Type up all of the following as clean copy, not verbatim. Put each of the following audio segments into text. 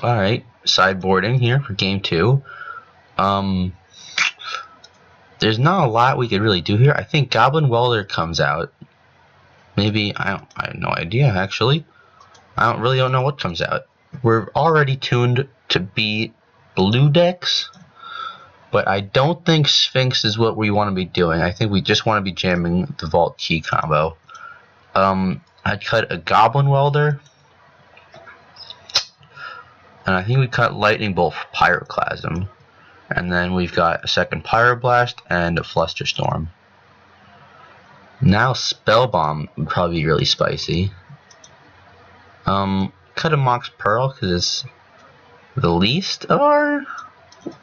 Alright, sideboarding here for game 2. There's not a lot we could really do here. I think Goblin Welder comes out. Maybe, I have no idea actually. I don't know what comes out. We're already tuned to beat blue decks, but I don't think Sphinx is what we want to be doing. I think we just want to be jamming the Vault Key combo. I'd cut a Goblin Welder, and I think we cut Lightning Bolt for Pyroclasm. And then we've got a second Pyroblast and a Flusterstorm. Now Spellbomb would probably be really spicy. Cut a Mox Pearl because it's the least of our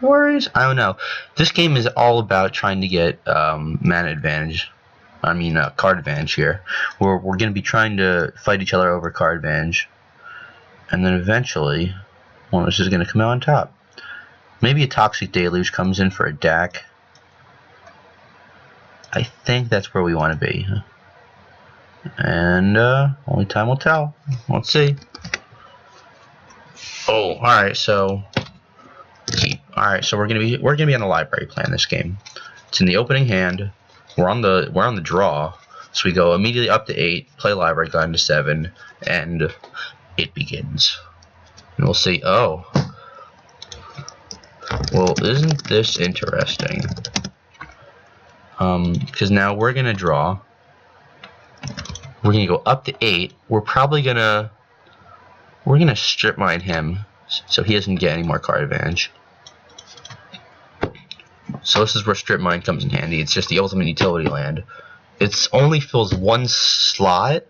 worries. I don't know. This game is all about trying to get mana advantage. Card advantage here. We're going to be trying to fight each other over card advantage. And then eventually, one of us is going to come out on top. Maybe a Toxic Deluge comes in for a DAC. I think that's where we want to be. And only time will tell. Let's see. Oh, alright, so we're gonna be on the library plan this game. It's in the opening hand. We're on the draw. So we go immediately up to 8, play library, go down to 7, and it begins. And we'll see, oh. Well, isn't this interesting? Because now we're gonna draw. We're gonna go up to 8. We're gonna strip mine him, so he doesn't get any more card advantage. So this is where strip mine comes in handy. It's just the ultimate utility land. It's only fills one slot,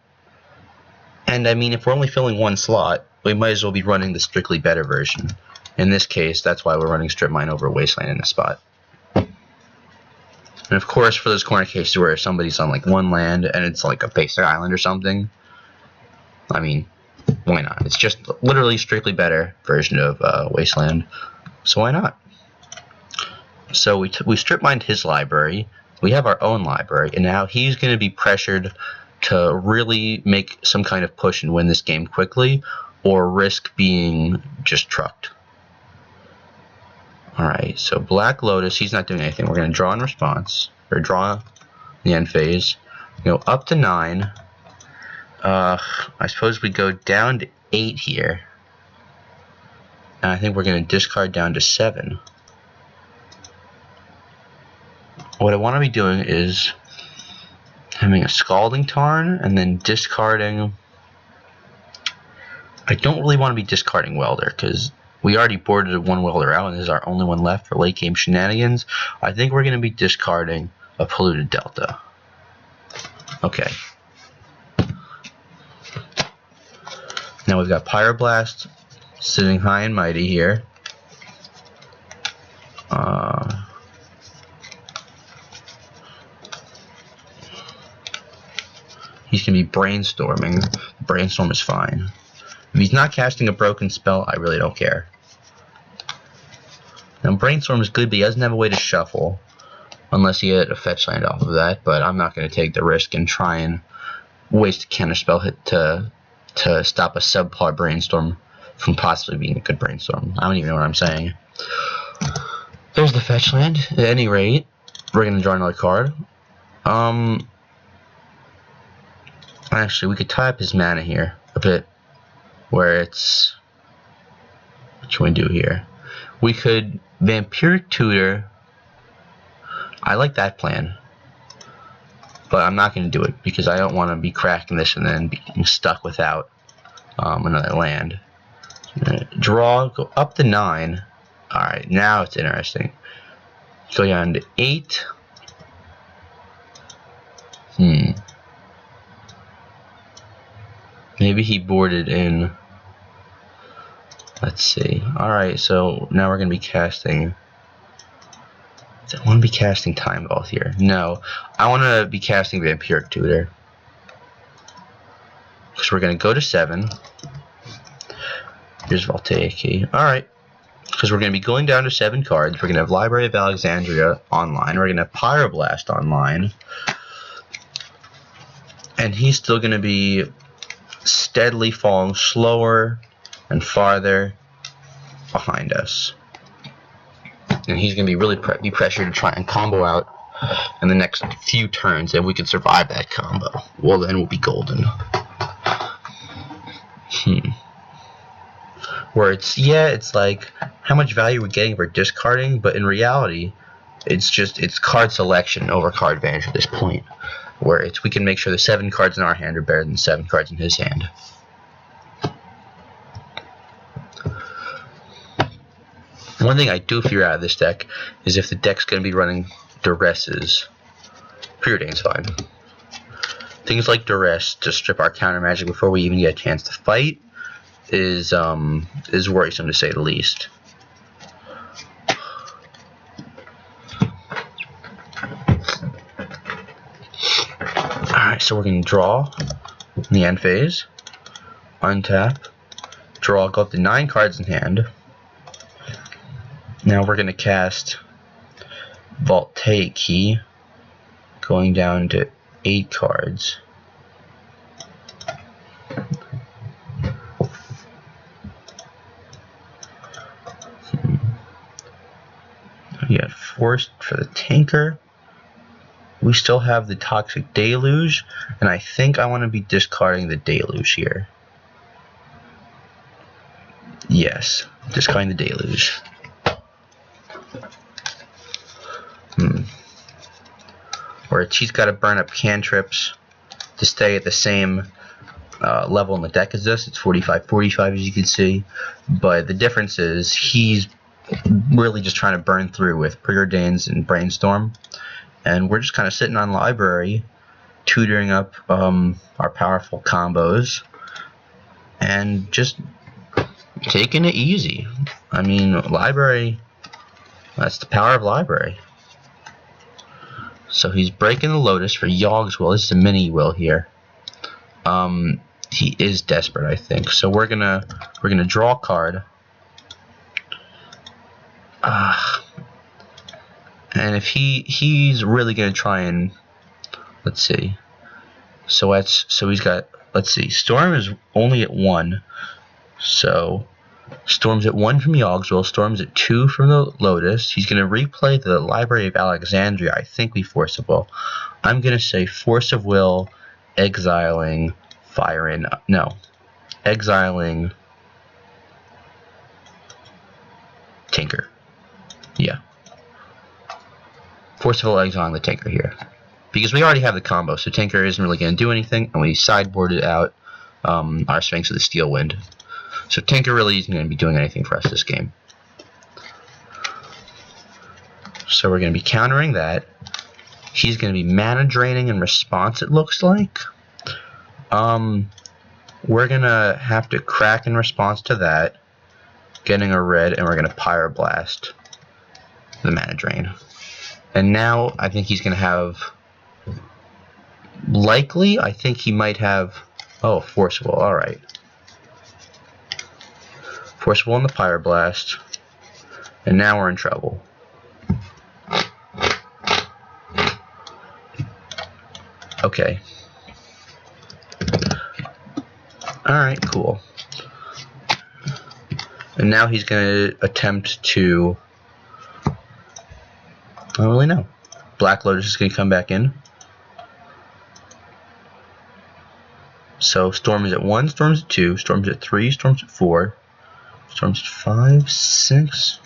and I mean, if we're only filling one slot, we might as well be running the strictly better version. In this case, that's why we're running strip mine over wasteland in this spot. And of course, for those corner cases where somebody's on like one land and it's like a basic island or something, I mean, why not? It's just literally strictly better version of wasteland, so why not? So we strip mined his library. We have our own library, and now he's going to be pressured to really make some kind of push and win this game quickly, or risk being just trucked. Alright, so Black Lotus, he's not doing anything. We're going to draw in response, or draw the end phase. Go up to 9. I suppose we go down to 8 here. And I think we're going to discard down to 7. What I want to be doing is having a Scalding Tarn and then discarding. I don't really want to be discarding Welder because we already boarded one Welder out and this is our only one left for late game shenanigans. I think we're going to be discarding a Polluted Delta. Okay. Now we've got Pyroblast sitting high and mighty here. He's going to be brainstorming. Brainstorm is fine. If he's not casting a broken spell, I really don't care. Now Brainstorm is good, but he doesn't have a way to shuffle. Unless he had a fetch land off of that, but I'm not going to take the risk and try and waste a counterspell hit to stop a subpar Brainstorm from possibly being a good Brainstorm. I don't even know what I'm saying. There's the fetch land. At any rate, we're going to draw another card. Actually, we could tie up his mana here a bit, where it's... What you want to do here? We could Vampiric Tutor. I like that plan, but I'm not going to do it because I don't want to be cracking this and then being stuck without another land. Draw, go up to 9. Alright, now it's interesting. Go down to 8. Maybe he boarded in. Let's see. Alright, so now we're going to be casting. I want to be casting Time Vault here. No, I want to be casting Vampiric Tutor. Because we're going to go to 7. Here's Voltaic Key. Alright. Because we're going to be going down to 7 cards. We're going to have Library of Alexandria online. We're going to have Pyroblast online. And he's still going to be steadily falling slower and farther behind us. And he's going to be really be pressured to try and combo out in the next few turns. If we can survive that combo, well, then we'll be golden. Where it's like how much value we're getting for discarding, but in reality, it's card selection over card advantage at this point. Where we can make sure the 7 cards in our hand are better than 7 cards in his hand. One thing I do fear out of this deck is if the deck's going to be running Duresses. Preordain's fine. Things like Duress to strip our counter magic before we even get a chance to fight is worrisome to say the least. Alright, so we're going to draw in the end phase, untap, draw, go up to 9 cards in hand. Now we're going to cast Voltaic Key, going down to 8 cards. We got Force for the Tinker. We still have the Toxic Deluge, and I think I want to be discarding the Deluge here. Yes, discarding the Deluge. Where she's got to burn up cantrips to stay at the same level in the deck as this. It's 45-45 as you can see, but the difference is he's really just trying to burn through with Preordains and Brainstorm, and we're just kind of sitting on library, tutoring up our powerful combos, and just taking it easy. I mean, library, that's the power of library. So he's breaking the Lotus for Yogg's Will. This is a mini will here. He is desperate, I think. So we're gonna draw a card. And if he's really gonna try and, let's see. So he's got, let's see. Storm is only at 1. So Storm's at 1 from Yogg's Will, Storm's at 2 from the Lotus. He's going to replay the Library of Alexandria. I think we Force of Will. I'm going to say Force of Will, exiling, exiling Tinker. Yeah. Force of Will, exiling the Tinker here. Because we already have the combo, so Tinker isn't really going to do anything, and we sideboarded out our Sphinx of the Steel Wind. So Tinker really isn't going to be doing anything for us this game. So we're going to be countering that. He's going to be mana draining in response, it looks like. We're going to have to crack in response to that, getting a red, and we're going to Pyroblast the mana drain. And now I think he's going to have, likely, I think he might have, oh, Force Will, alright. Force Will on the Pyroblast, and now we're in trouble. Okay. Alright, cool. And now he's going to attempt to, I don't really know. Black Lotus is going to come back in. So Storm is at 1, Storm's at 2, Storm's at 3, Storm's at 4. Storm's 5, 6.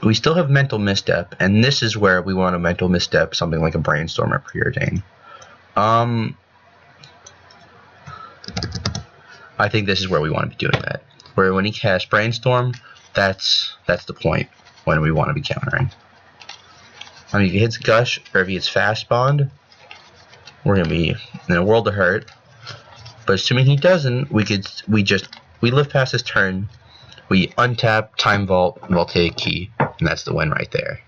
We still have Mental Misstep, and this is where we want a Mental Misstep, something like a Brainstorm or Preordain. I think this is where we want to be doing that. Where when he casts Brainstorm, that's the point when we want to be countering. I mean, if he hits Gush or if he hits Fast Bond, we're gonna be in a world of hurt. But assuming he doesn't, we live past this turn, we untap, Time Vault, and Voltaic Key, and that's the win right there.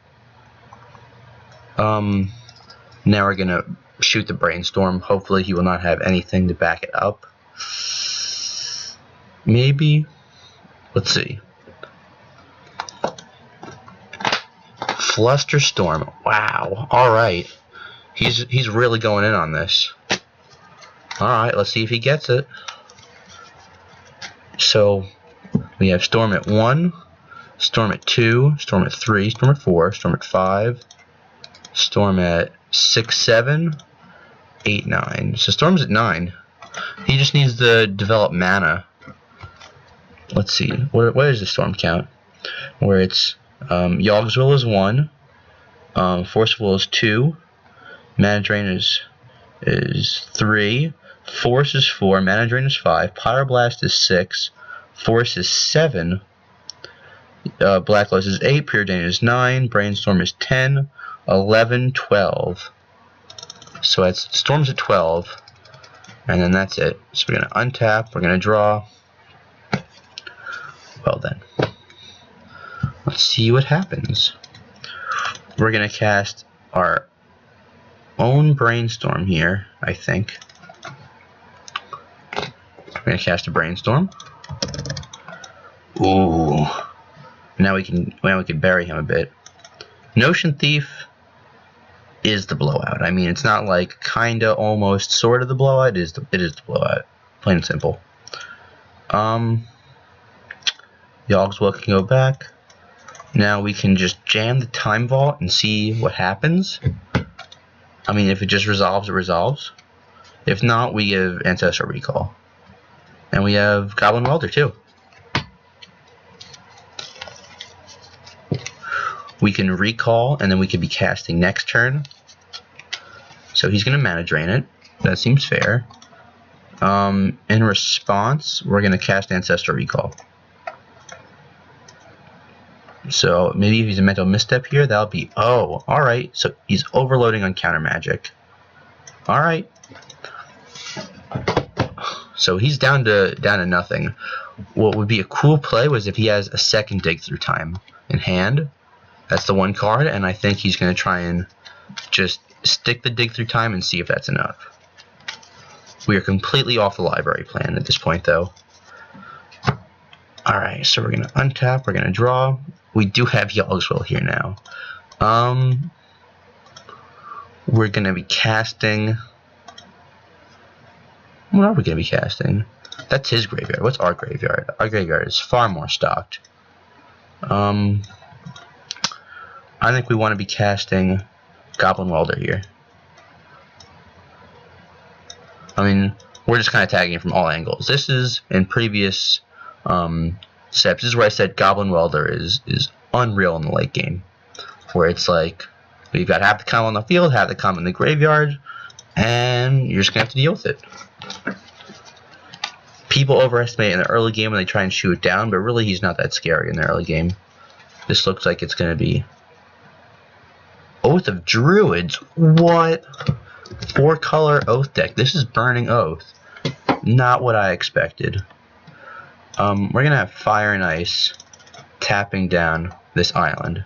Now we're going to shoot the Brainstorm. Hopefully he will not have anything to back it up. Maybe. Let's see. Flusterstorm. Wow. Alright. He's really going in on this. Alright, let's see if he gets it. So We have Storm at 1, Storm at 2, Storm at 3, Storm at 4, Storm at 5, Storm at 6, 7, 8, 9. So Storm's at 9. He just needs to develop mana. Let's see. What is the Storm count? Where it's Yogg's Will is 1, Force Will is 2, Mana Drain is 3, Force is 4, Mana Drain is 5, Pyroblast is 6, Force is 7, Blacklist is 8, Preordain is 9, Brainstorm is 10, 11, 12. So that's Storm's at 12, and then that's it. So we're going to untap, we're going to draw. Well then, let's see what happens. We're going to cast our own Brainstorm here, I think. We're going to cast a Brainstorm. Ooh. Now we can bury him a bit. Notion Thief is the blowout. I mean, it's not like kinda, almost, sort of the blowout. It is the blowout. Plain and simple. Yogg's Will can go back. Now we can just jam the Time Vault and see what happens. I mean, if it just resolves, it resolves. If not, we give Ancestral Recall. And we have Goblin Welder too. We can recall, and then we could be casting next turn. So he's going to Mana Drain it. That seems fair. In response, we're going to cast Ancestral Recall. So maybe if he's a Mental Misstep here, that'll be... Oh, alright. So he's overloading on Counter Magic. Alright. So he's down to nothing. What would be a cool play was if he has a second Dig Through Time in hand. That's the one card, and I think he's going to try and just stick the Dig Through Time and see if that's enough. We are completely off the library plan at this point, though. Alright, so we're going to untap, we're going to draw. We do have Yogg's Will here now. We're going to be casting... What are we going to be casting? That's his graveyard. What's our graveyard? Our graveyard is far more stocked. I think we want to be casting Goblin Welder here. I mean, we're just kind of tagging it from all angles. This is, in previous steps, this is where I said Goblin Welder is unreal in the late game. Where it's like, you've got half the combo on the field, half the combo in the graveyard, and you're just going to have to deal with it. People overestimate in the early game when they try and shoot it down, but really he's not that scary in the early game. This looks like it's going to be Oath of Druids. What? 4-color Oath deck. This is Burning Oath. Not what I expected. We're going to have Fire and Ice tapping down this island.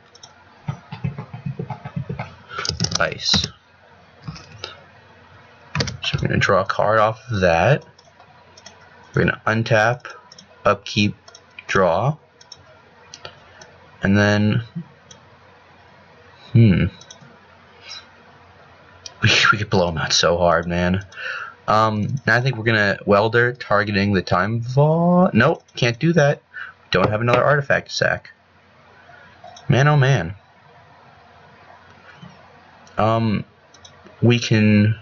Ice. So we're going to draw a card off of that. We're going to untap, upkeep, draw. And then... We could blow him out so hard, man. Now I think we're going to Welder, targeting the Time Vault. Nope, can't do that. Don't have another artifact to sack. Man, oh man. We can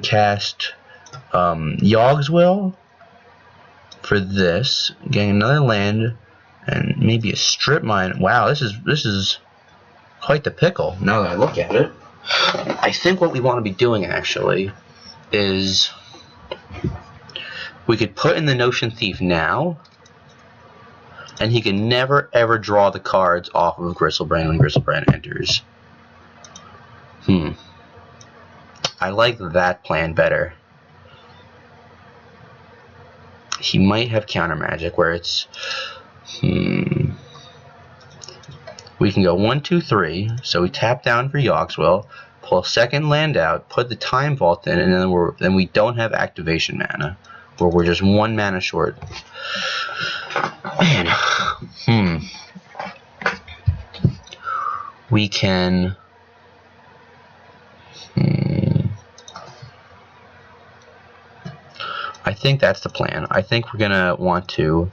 cast Yogg's Will for this, getting another land, and maybe a Strip Mine. Wow, this is quite the pickle. Now that I look at it, I think what we want to be doing actually is we could put in the Notion Thief now, and he can never ever draw the cards off of Griselbrand when Griselbrand enters. I like that plan better. He might have Counter Magic where it's we can go 1, 2, 3. So we tap down for Yogg's Will, pull a second land out, put the Time Vault in, and then we don't have activation mana, where we're just 1 mana short. Man, we can. I think that's the plan. I think we're gonna want to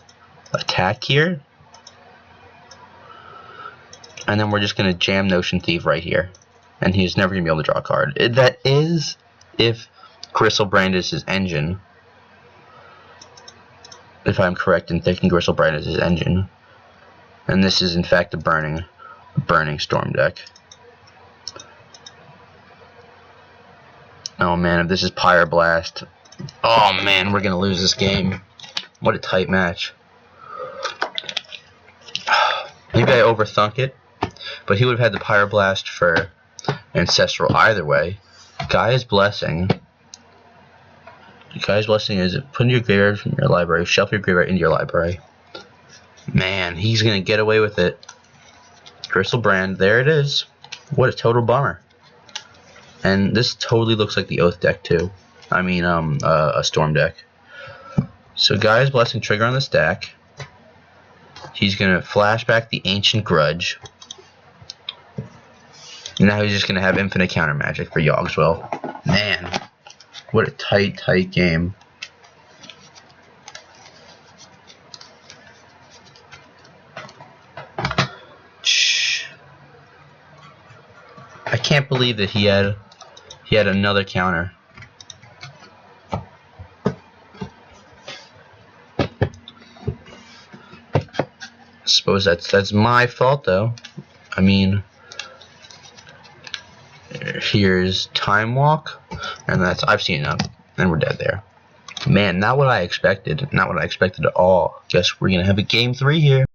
attack here, and then we're just gonna jam Notion Thief right here, and he's never gonna be able to draw a card. That is if Griselbrand is his engine. If I'm correct in thinking Griselbrand is his engine, and this is in fact a burning storm deck. Oh man, if this is Pyroblast, oh man, we're gonna lose this game. What a tight match. Maybe I overthunk it, but he would have had the Pyroblast for Ancestral either way. Gaia's Blessing. Gaia's Blessing is put in your graveyard from your library, shelf your graveyard into your library. Man, he's gonna get away with it. Griselbrand, there it is. What a total bummer. And this totally looks like the Oath deck too. I mean, a Storm deck. So Gaia's Blessing trigger on the stack. He's gonna flashback the Ancient Grudge. Now he's just gonna have infinite counter magic for Yogswell. Man, what a tight game. I can't believe that he had another counter. Suppose that's my fault though. I mean, here's Time Walk, and I've seen enough, and we're dead there. Man, not what I expected. Not what I expected at all. Guess we're gonna have a game 3 here.